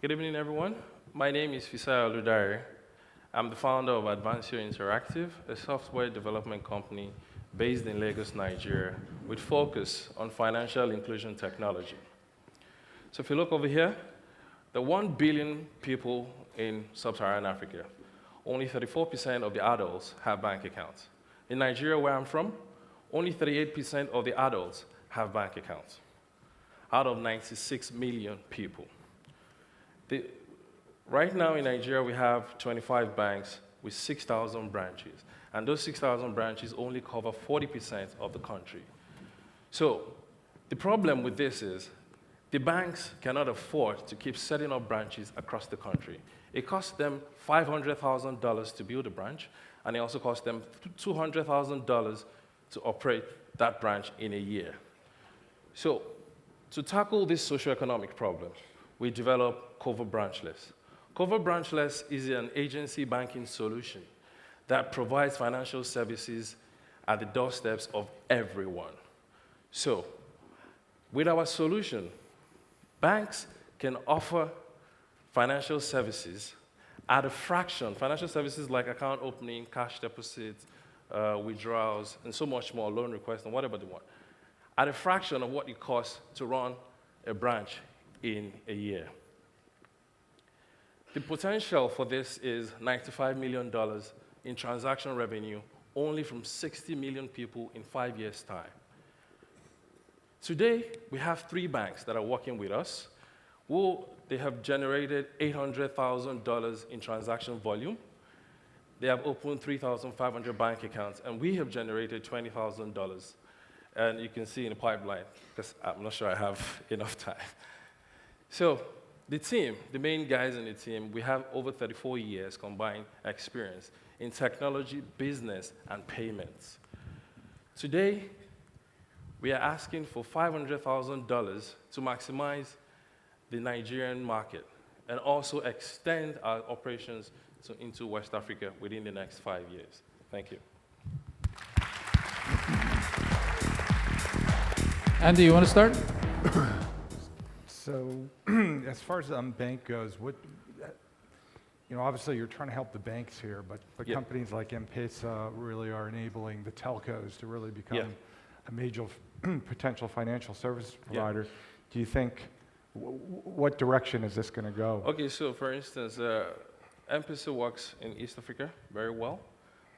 Good evening, everyone. My name is Fisaya Oludare. I'm the founder of Advancio Interactive, a software development company based in Lagos, Nigeria, with focus on financial inclusion technology. So if you look over here, the 1 billion people in sub-Saharan Africa, only 34% of the adults have bank accounts. In Nigeria, where I'm from, only 38% of the adults have bank accounts, out of 96 million people. Right now in Nigeria, we have 25 banks with 6,000 branches. And those 6,000 branches only cover 40% of the country. So the problem with this is the banks cannot afford to keep setting up branches across the country. It costs them $500,000 to build a branch, and it also costs them $200,000 to operate that branch in a year. So to tackle this socioeconomic problem, we developed COVr Branchless. COVr Branchless is an agency banking solution that provides financial services at the doorsteps of everyone. So, with our solution, banks can offer financial services at a fraction, financial services like account opening, cash deposits, withdrawals, and so much more, loan requests, and whatever they want, at a fraction of what it costs to run a branch in a year. The potential for this is $95 million in transaction revenue only from 60 million people in 5 years' time. Today, we have 3 banks that are working with us. They have generated $800,000 in transaction volume. They have opened 3,500 bank accounts, and we have generated $20,000. And you can see in the pipeline, because I'm not sure I have enough time. So the team, the main guys in the team, we have over 34 years combined experience in technology, business, and payments. Today, we are asking for $500,000 to maximize the Nigerian market and also extend our operations into West Africa within the next 5 years. Thank you. Andy, you want to start? So, as far as bank goes, obviously you're trying to help the banks here, but Yeah. companies like M-Pesa really are enabling the telcos to really become a major potential financial service provider. Do you think, what direction is this going to go? Okay, so for instance, M-Pesa works in East Africa very well,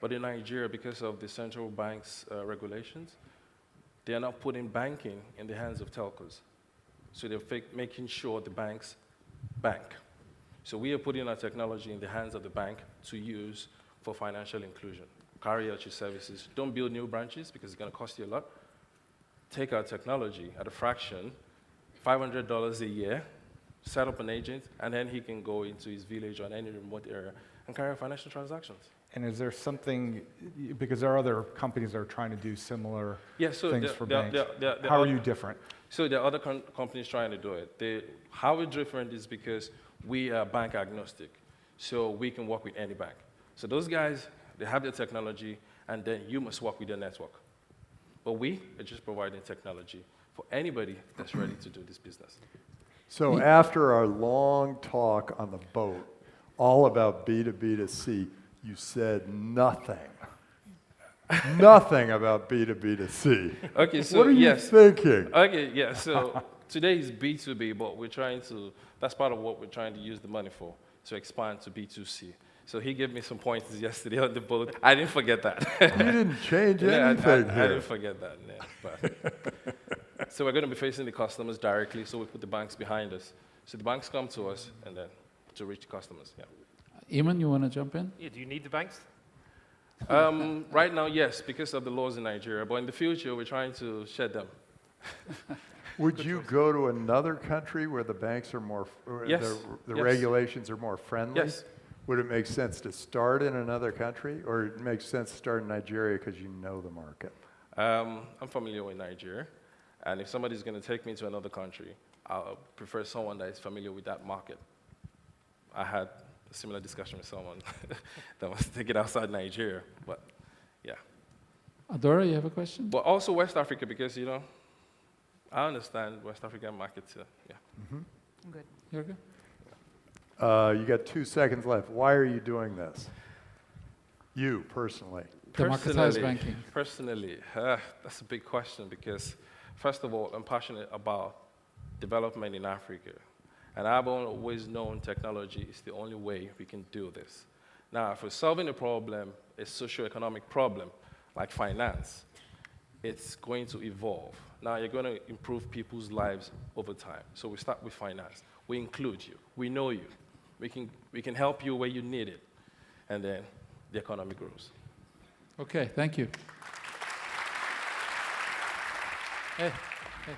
but in Nigeria, because of the central bank's regulations, they are not putting banking in the hands of telcos. So they're making sure the banks bank. So we are putting our technology in the hands of the bank to use for financial inclusion. Carry out your services. Don't build new branches because it's going to cost you a lot. Take our technology at a fraction, $500 a year, set up an agent, and then he can go into his village or any remote area and carry out financial transactions. And is there something, because there are other companies that are trying to do similar things for banks. How are you different? So there are other companies trying to do it. How we're different is because we are bank agnostic, so we can work with any bank. So those guys, they have their technology, and then you must work with their network. But we are just providing technology for anybody that's ready to do this business. So after our long talk on the boat, all about B2B to C, you said nothing. Nothing about B2B to C. Okay, so what are you thinking? Okay, yeah, so today is B2B, but that's part of what we're trying to use the money for, to expand to B2C. So he gave me some pointers yesterday on the boat. I didn't forget that. You didn't change anything I here. didn't forget that. But so we're going to be facing the customers directly, so we put the banks behind us. So the banks come to us, and then to reach the customers, Eamon, you want to jump in? Yeah, do you need the banks? Right now, yes, because of the laws in Nigeria. But in the future, we're trying to shed them. Would you go to another country where the banks are more, Yes. the Yes. regulations are more friendly? Yes. Would it make sense to start in another country, or it makes sense to start in Nigeria because you know the market? I'm familiar with Nigeria, and if somebody's going to take me to another country, I'll prefer someone that is familiar with that market. I had a similar discussion with someone that wants to take it outside Nigeria, but yeah. Adora, you have a question? But also West Africa, because, I understand West African market too, yeah. Mm-hmm. I'm good. You're good? You got 2 seconds left. Why are you doing this? You, personally. Democratized banking. Personally, that's a big question because, first of all, I'm passionate about development in Africa. And I've always known technology is the only way we can do this. Now, if we're solving a problem, a socio-economic problem, like finance, it's going to evolve. Now, you're going to improve people's lives over time. So we start with finance. We include you. We know you. We can help you where you need it. And then the economy grows. Okay, thank you. Hey, hey.